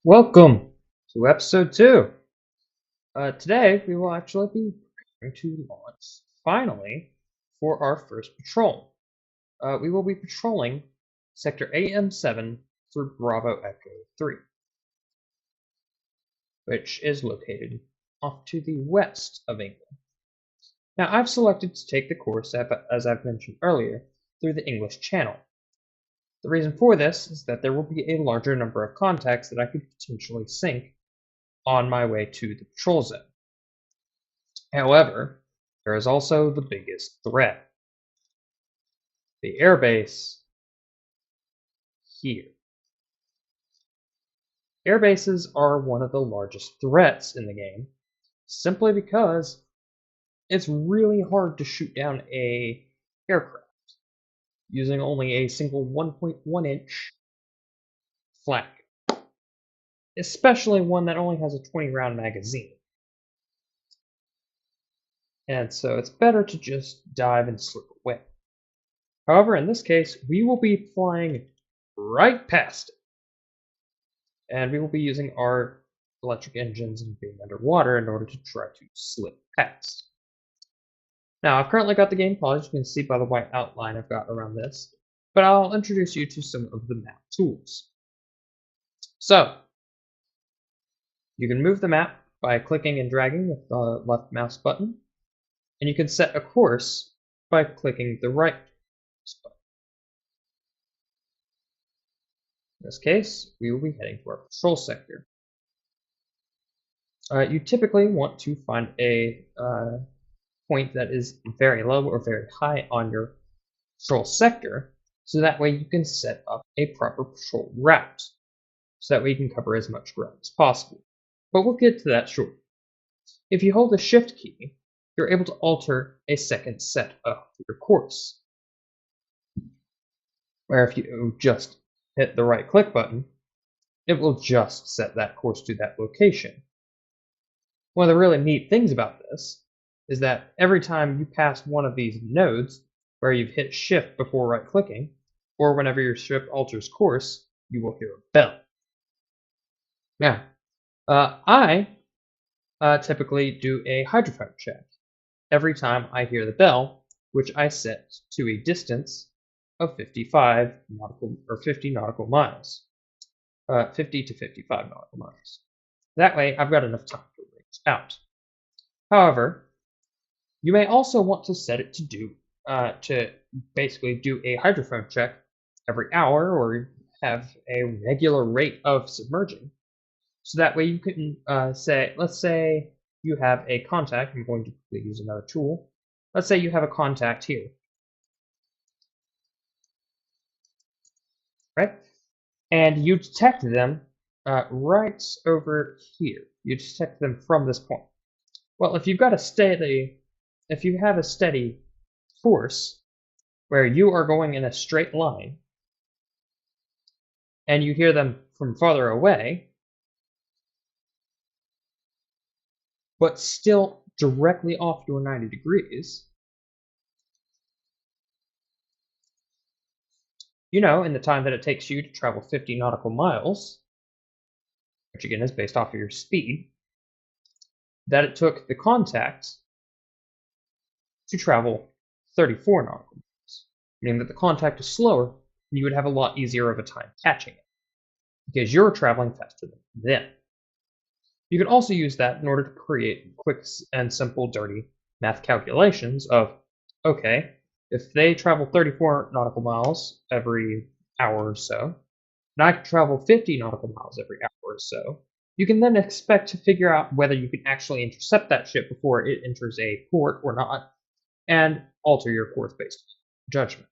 Welcome to episode 2. Today we will actually be preparing to launch, finally, for our first patrol. We will be patrolling Sector AM7 through Bravo Echo 3, which is located off to the west of England. Now, I've selected to take the course, as I've mentioned earlier, through the English Channel. The reason for this is that there will be a larger number of contacts that I could potentially sink on my way to the patrol zone. However, there is also the biggest threat, the airbase here. Airbases are one of the largest threats in the game, simply because it's really hard to shoot down a aircraft using only a single 1.1 inch flak, especially one that only has a 20 round magazine. And so it's better to just dive and slip away. However, in this case, we will be flying right past it. And we will be using our electric engines and being underwater in order to try to slip past. Now, I've currently got the game paused, you can see by the white outline I've got around this, but I'll introduce you to some of the map tools. So, you can move the map by clicking and dragging with the left mouse button, and you can set a course by clicking the right mouse button. In this case, we will be heading to our patrol sector. You typically want to find a point that is very low or very high on your patrol sector, so that way you can set up a proper patrol route, so that way you can cover as much ground as possible. But we'll get to that shortly. If you hold the shift key, you're able to alter a second set of your course, where if you just hit the right click button, it will just set that course to that location. One of the really neat things about this is that every time you pass one of these nodes where you've hit shift before right clicking, or whenever your ship alters course, you will hear a bell. Now, I typically do a hydrophone check every time I hear the bell, which I set to a distance of 55 nautical or 50 nautical miles. 50 to 55 nautical miles. That way, I've got enough time to reach out. However, you may also want to set it to basically do a hydrophone check every hour or have a regular rate of submerging. So that way you can let's say you have a contact. I'm going to use another tool. Let's say you have a contact here, right? And you detect them right over here. You detect them from this point. Well, if you have a steady force where you are going in a straight line, and you hear them from farther away, but still directly off your 90 degrees, you know, in the time that it takes you to travel 50 nautical miles, which again is based off of your speed, that it took the contact to travel 34 nautical miles, meaning that the contact is slower, and you would have a lot easier of a time catching it, because you're traveling faster than them. You can also use that in order to create quick and simple dirty math calculations of, okay, if they travel 34 nautical miles every hour or so, and I can travel 50 nautical miles every hour or so, you can then expect to figure out whether you can actually intercept that ship before it enters a port or not, and alter your course based on judgment.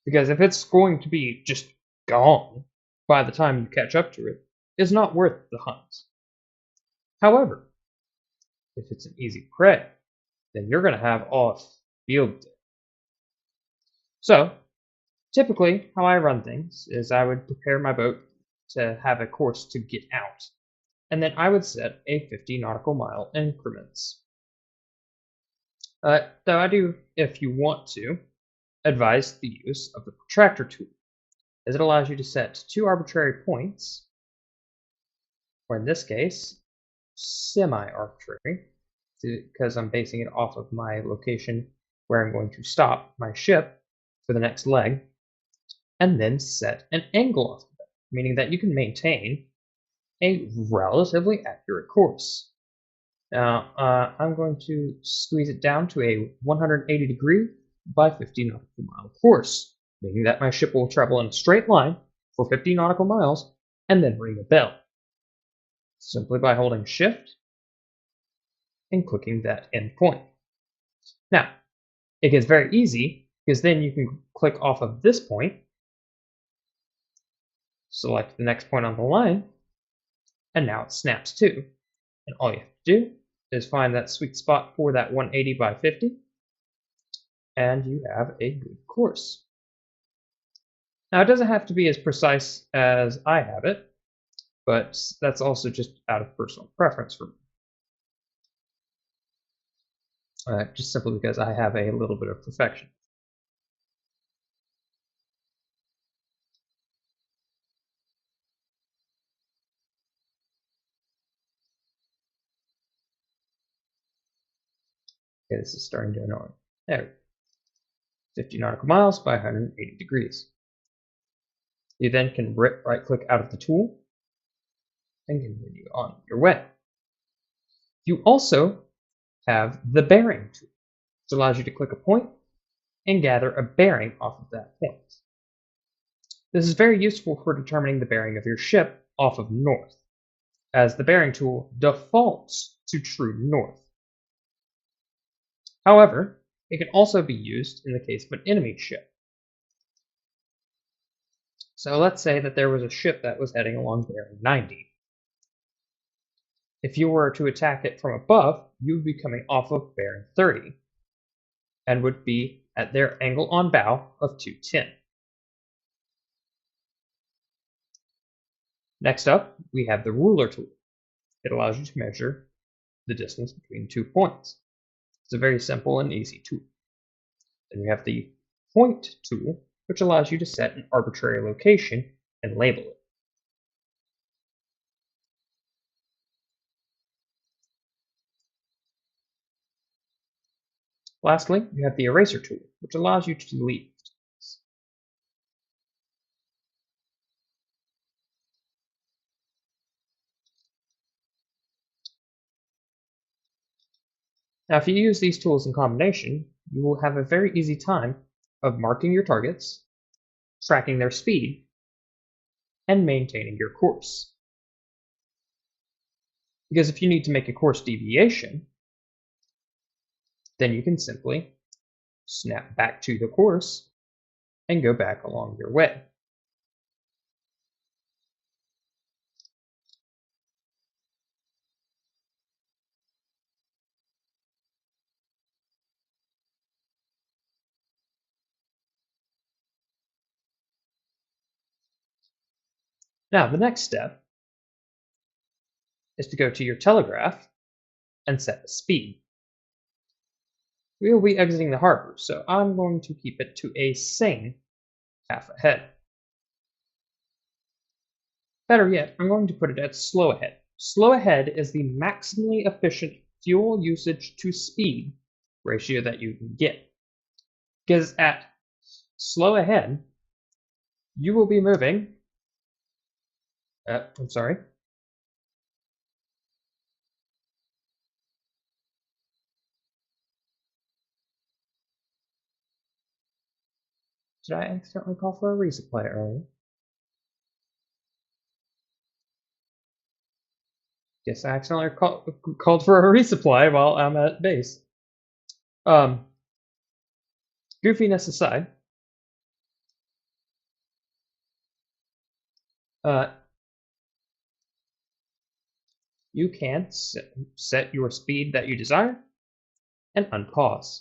Because if it's going to be just gone by the time you catch up to it, it's not worth the hunt. However, if it's an easy prey, then you're going to have all field day. So, typically, how I run things is I would prepare my boat to have a course to get out, and then I would set a 50 nautical mile increments. Though I do, if you want to, advise the use of the protractor tool, as it allows you to set 2 arbitrary points or in this case, semi-arbitrary, because I'm basing it off of my location where I'm going to stop my ship for the next leg, and then set an angle off of it, meaning that you can maintain a relatively accurate course. Now, I'm going to squeeze it down to a 180 degree by 50 nautical mile course, meaning that my ship will travel in a straight line for 50 nautical miles and then ring a bell, simply by holding Shift and clicking that end point. Now, it gets very easy because then you can click off of this point, select the next point on the line, and now it snaps to. And all you have to do is find that sweet spot for that 180 by 50, and you have a good course. Now, it doesn't have to be as precise as I have it, but that's also just out of personal preference for me. Just simply because I have a little bit of perfection. Okay, this is starting to annoy. There, 50 nautical miles by 180 degrees. You then can right-click out of the tool and continue on your way. You also have the bearing tool, which allows you to click a point and gather a bearing off of that point. This is very useful for determining the bearing of your ship off of north, as the bearing tool defaults to true north. However, it can also be used in the case of an enemy ship. So let's say that there was a ship that was heading along bearing 90. If you were to attack it from above, you would be coming off of bearing 30 and would be at their angle on bow of 210. Next up, we have the ruler tool. It allows you to measure the distance between 2 points. It's a very simple and easy tool. Then we have the point tool, which allows you to set an arbitrary location and label it. Lastly, you have the eraser tool, which allows you to delete distance. Now, if you use these tools in combination, you will have a very easy time of marking your targets, tracking their speed, and maintaining your course. Because if you need to make a course deviation, then you can simply snap back to the course and go back along your way. Now, the next step is to go to your telegraph and set the speed. We will be exiting the harbor, so I'm going to keep it to a sane half ahead. Better yet, I'm going to put it at slow ahead. Slow ahead is the maximally efficient fuel usage to speed ratio that you can get. Because at slow ahead, you will be moving. I'm sorry. Did I accidentally call for a resupply earlier? Yes, I accidentally called for a resupply while I'm at base. Goofiness aside, you can set your speed that you desire and unpause.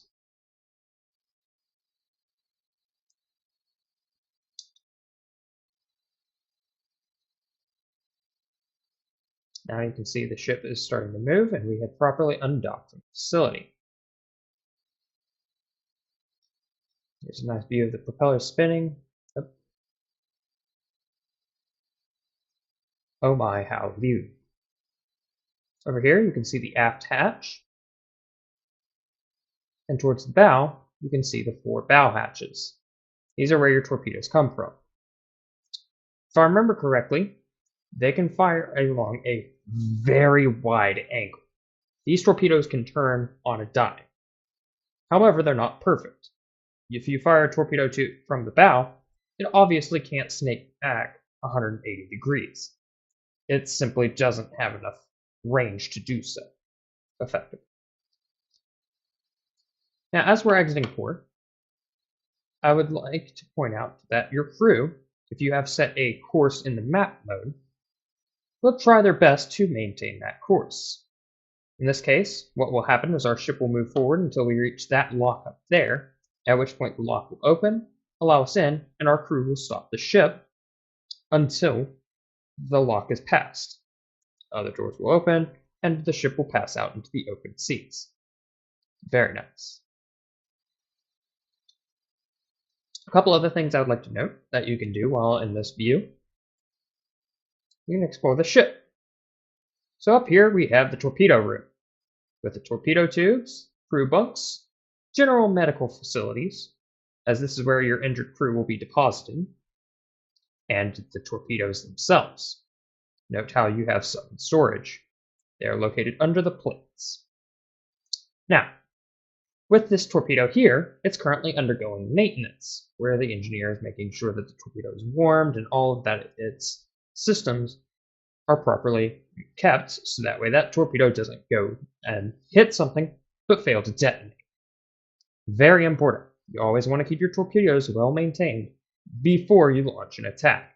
Now you can see the ship is starting to move and we have properly undocked from the facility. Here's a nice view of the propeller spinning. Oh my, how view. Over here, you can see the aft hatch, and towards the bow, you can see the 4 bow hatches. These are where your torpedoes come from. If I remember correctly, they can fire along a very wide angle. These torpedoes can turn on a dime. However, they're not perfect. If you fire a torpedo from the bow, it obviously can't snake back 180 degrees. It simply doesn't have enough range to do so effectively. Now, as we're exiting port, I would like to point out that your crew, if you have set a course in the map mode, will try their best to maintain that course. In this case, what will happen is our ship will move forward until we reach that lock up there, at which point the lock will open, allow us in, and our crew will stop the ship until the lock is passed. Other doors will open, and the ship will pass out into the open seas. Very nice. A couple other things I would like to note that you can do while in this view. You can explore the ship. So up here we have the torpedo room, with the torpedo tubes, crew bunks, general medical facilities, as this is where your injured crew will be deposited, and the torpedoes themselves. Note how you have some in storage. They are located under the plates. Now, with this torpedo here, it's currently undergoing maintenance, where the engineer is making sure that the torpedo is warmed and all of that its systems are properly kept, so that way that torpedo doesn't go and hit something but fail to detonate. Very important. You always want to keep your torpedoes well maintained before you launch an attack.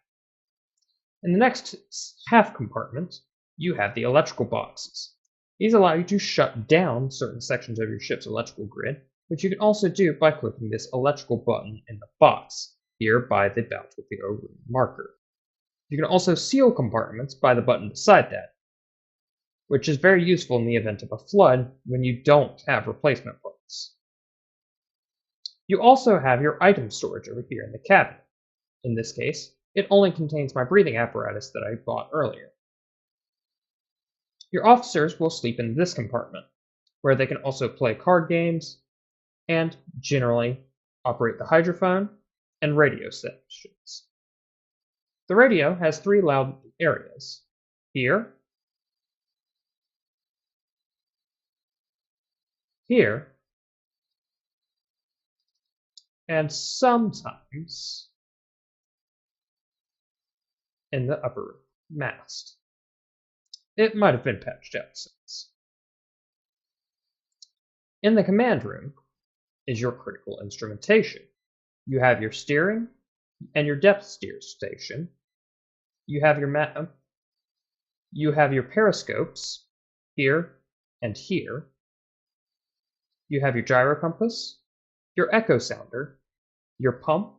In the next half compartment, you have the electrical boxes. These allow you to shut down certain sections of your ship's electrical grid, which you can also do by clicking this electrical button in the box, here by the bow torpedo room marker. You can also seal compartments by the button beside that, which is very useful in the event of a flood when you don't have replacement parts. You also have your item storage over here in the cabin. In this case, it only contains my breathing apparatus that I bought earlier. Your officers will sleep in this compartment, where they can also play card games and generally operate the hydrophone and radio stations. The radio has 3 loud areas: here, here, and sometimes in the upper mast. It might have been patched out since. In the command room is your critical instrumentation. You have your steering and your depth steer station. You have your map. You have your periscopes here and here. You have your gyro compass, your echo sounder, your pump,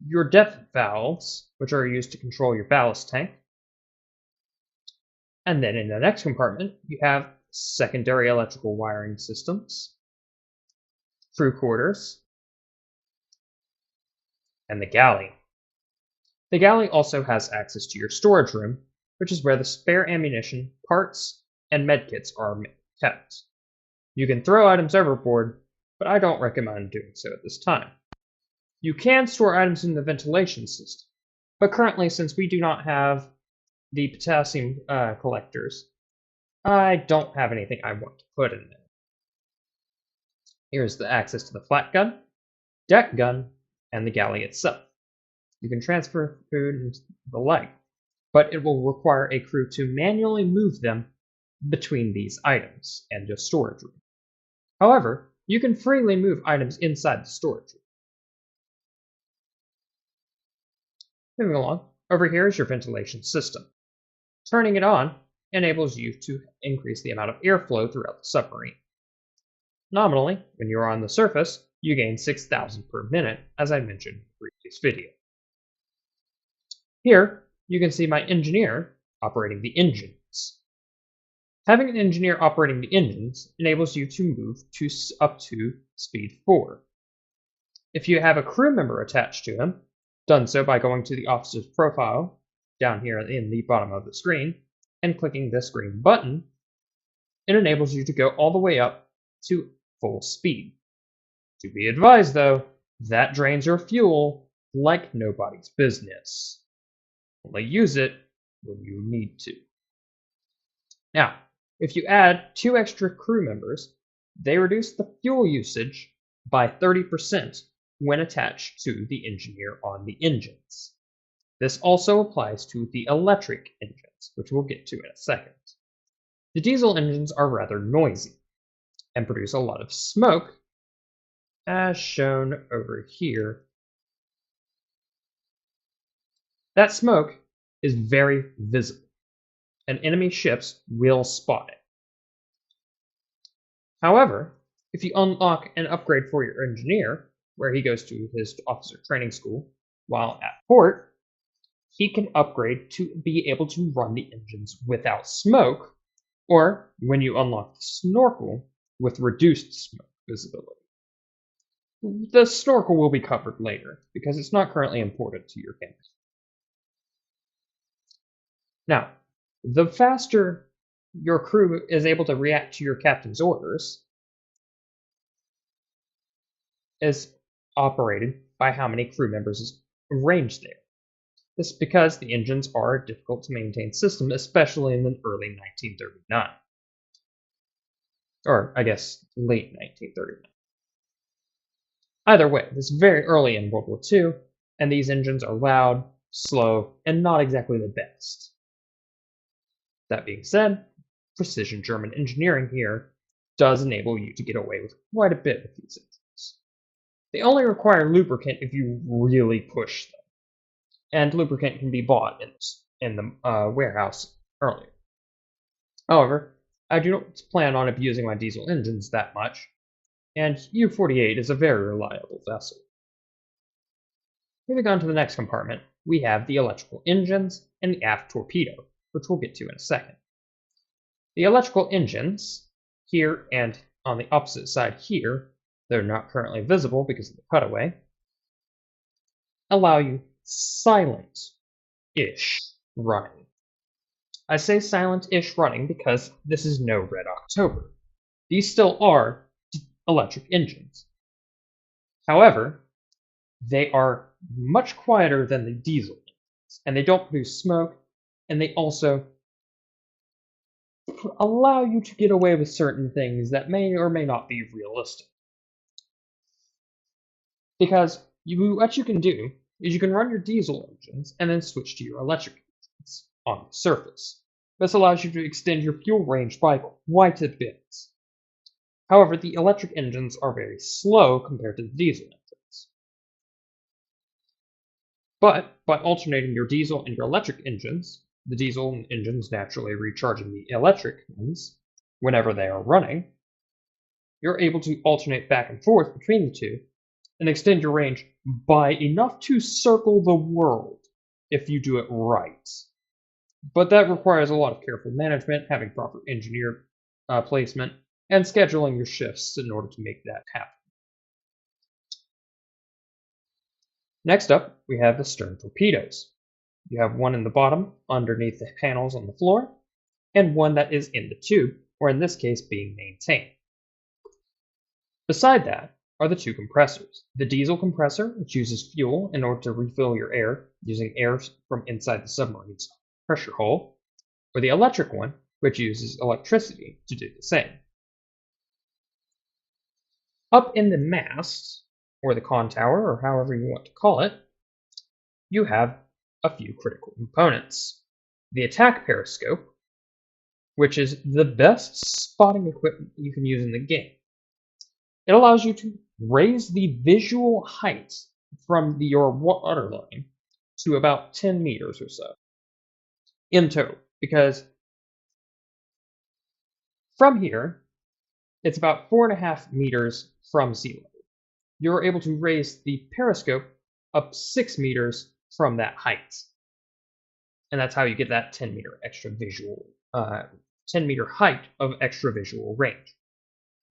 your depth valves, which are used to control your ballast tank. And then in the next compartment, you have secondary electrical wiring systems, crew quarters, and the galley. The galley also has access to your storage room, which is where the spare ammunition, parts, and medkits are kept. You can throw items overboard, but I don't recommend doing so at this time. You can store items in the ventilation system, but currently, since we do not have the potassium collectors, I don't have anything I want to put in there. Here's the access to the flat gun, deck gun, and the galley itself. You can transfer food and the like, but it will require a crew to manually move them between these items and the storage room. However, you can freely move items inside the storage room. Moving along, over here is your ventilation system. Turning it on enables you to increase the amount of airflow throughout the submarine. Nominally, when you are on the surface, you gain 6,000 per minute, as I mentioned in the previous video. Here, you can see my engineer operating the engines. Having an engineer operating the engines enables you to move up to speed 4. If you have a crew member attached to him, done so by going to the officer's profile down here in the bottom of the screen and clicking this green button, it enables you to go all the way up to full speed. To be advised, though, that drains your fuel like nobody's business. Only use it when you need to. Now, if you add 2 extra crew members, they reduce the fuel usage by 30% when attached to the engineer on the engines. This also applies to the electric engines, which we'll get to in a second. The diesel engines are rather noisy and produce a lot of smoke, as shown over here. That smoke is very visible, and enemy ships will spot it. However, if you unlock an upgrade for your engineer, where he goes to his officer training school while at port, he can upgrade to be able to run the engines without smoke, or when you unlock the snorkel, with reduced smoke visibility. The snorkel will be covered later, because it's not currently important to your campaign. Now, the faster your crew is able to react to your captain's orders is operated by how many crew members is arranged there. This is because the engines are a difficult to maintain system, especially in the early 1939. Or, I guess, late 1939. Either way, this is very early in World War II, and these engines are loud, slow, and not exactly the best. That being said, precision German engineering here does enable you to get away with quite a bit with these engines. They only require lubricant if you really push them, and lubricant can be bought in the warehouse earlier. However, I do not plan on abusing my diesel engines that much, and U-48 is a very reliable vessel. Moving on to the next compartment, we have the electrical engines and the aft torpedo, which we'll get to in a second. The electrical engines, here and on the opposite side here, they're not currently visible because of the cutaway, allow you silent-ish running. I say silent-ish running because this is no Red October. These still are electric engines. However, they are much quieter than the diesel engines, and they don't produce smoke, and they also allow you to get away with certain things that may or may not be realistic. Because what you can do is you can run your diesel engines and then switch to your electric engines on the surface. This allows you to extend your fuel range by quite a bit. However, the electric engines are very slow compared to the diesel engines. But by alternating your diesel and your electric engines, the diesel engines naturally recharging the electric ones whenever they are running, you're able to alternate back and forth between the two and extend your range by enough to circle the world if you do it right. But that requires a lot of careful management, having proper engineer placement, and scheduling your shifts in order to make that happen. Next up, we have the stern torpedoes. You have one in the bottom, underneath the panels on the floor, and one that is in the tube, or in this case, being maintained. Beside that are the two compressors. The diesel compressor, which uses fuel in order to refill your air using air from inside the submarine's pressure hull, or the electric one, which uses electricity to do the same. Up in the mast, or the con tower, or however you want to call it, you have a few critical components. The attack periscope, which is the best spotting equipment you can use in the game. It allows you to raise the visual height from your waterline to about 10 meters or so in total, because from here, it's about 4.5 meters from sea level. You're able to raise the periscope up 6 meters from that height. And that's how you get that 10 meter extra visual, 10 meter height of extra visual range.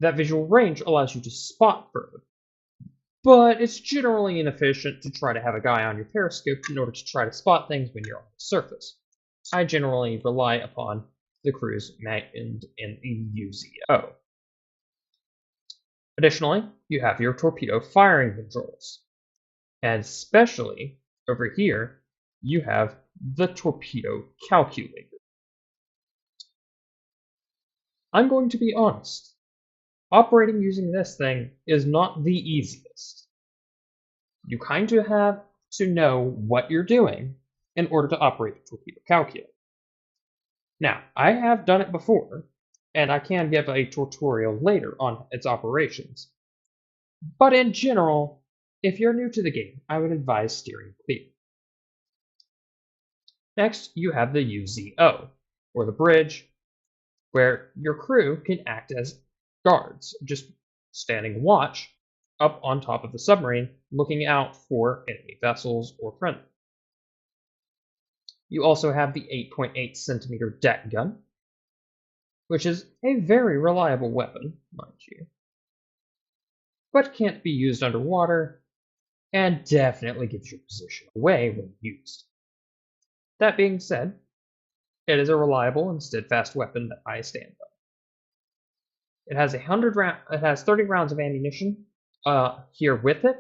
That visual range allows you to spot further, but it's generally inefficient to try to have a guy on your periscope in order to try to spot things when you're on the surface. I generally rely upon the cruise mentioned in the UZO. Additionally, you have your torpedo firing controls. And especially over here, you have the torpedo calculator. I'm going to be honest, operating using this thing is not the easiest. You kind of have to know what you're doing in order to operate the torpedo calculator. Now, I have done it before, and I can give a tutorial later on its operations. But in general, if you're new to the game, I would advise steering clear. Next, you have the UZO, or the bridge, where your crew can act as guards, just standing watch up on top of the submarine, looking out for enemy vessels or friendly. You also have the 8.8 centimeter deck gun, which is a very reliable weapon, mind you, but can't be used underwater and definitely gives your position away when used. That being said, it is a reliable and steadfast weapon that I stand by. It has 30 rounds of ammunition here with it,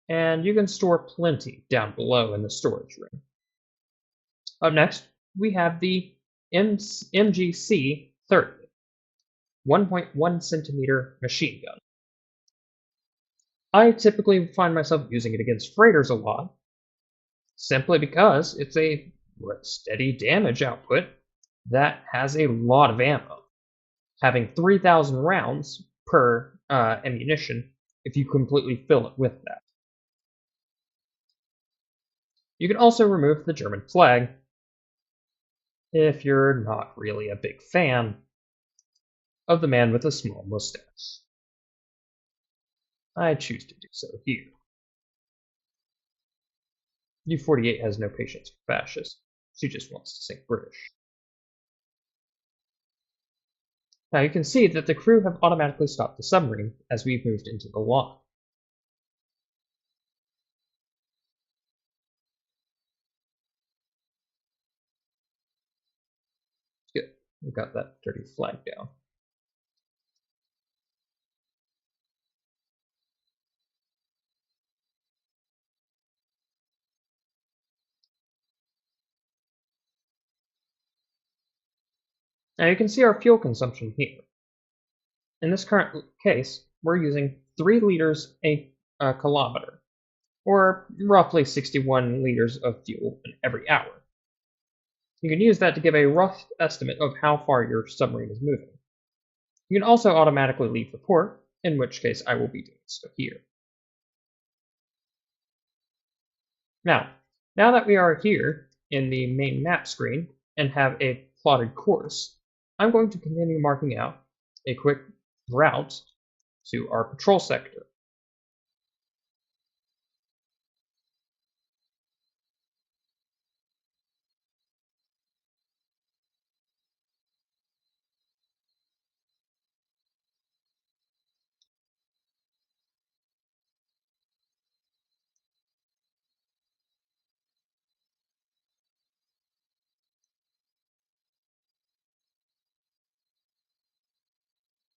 and you can store plenty down below in the storage room. Up next, we have the MGC 30, 1.1 centimeter machine gun. I typically find myself using it against freighters a lot, simply because it's a steady damage output that has a lot of ammo, having 3,000 rounds per ammunition if you completely fill it with that. You can also remove the German flag if you're not really a big fan of the man with a small mustache. I choose to do so here. U-48 has no patience for fascists. She just wants to sink British. Now you can see that the crew have automatically stopped the submarine as we've moved into the lock. Good, we got that dirty flag down. Now you can see our fuel consumption here. In this current case, we're using 3 liters a kilometer, or roughly 61 liters of fuel in every hour. You can use that to give a rough estimate of how far your submarine is moving. You can also automatically leave the port, in which case I will be doing so here. Now that we are here in the main map screen and have a plotted course, I'm going to continue marking out a quick route to our patrol sector.